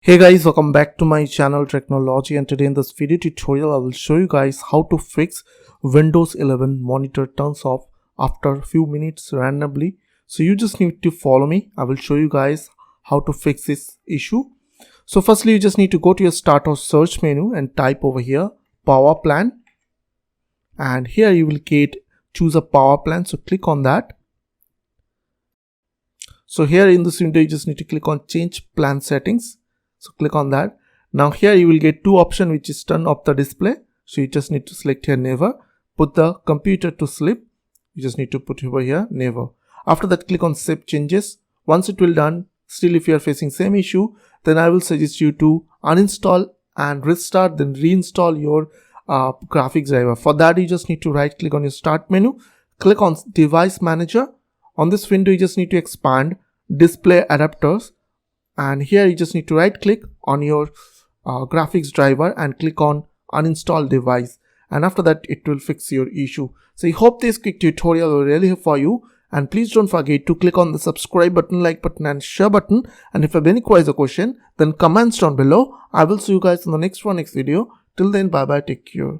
Hey guys, welcome back to my channel Technology, and today in this video tutorial I will show you guys how to fix Windows 11 monitor turns off after a few minutes randomly. So you just need to follow me. I will show you guys how to fix this issue. So firstly, you just need to go to your start or search menu and type over here power plan, and here you will choose a power plan. So click on that. So here in this window you just need to click on change plan settings. So click on that. Now here you will get two options, which is turn off the display. So you just need to select here never. Put the computer to sleep. You just need to put over here never. After that, click on save changes. Once it will done, still if you are facing same issue, then I will suggest you to uninstall and restart, then reinstall your graphics driver. For that, you just need to right click on your start menu. Click on device manager. On this window, you just need to expand display adapters. And here you just need to right click on your graphics driver and click on uninstall device, and after that it will fix your issue. So I hope this quick tutorial will really help for you, and please don't forget to click on the subscribe button, like button and share button, and if you have any queries or question then comments down below. I will see you guys in the next video. Till then, bye bye, take care.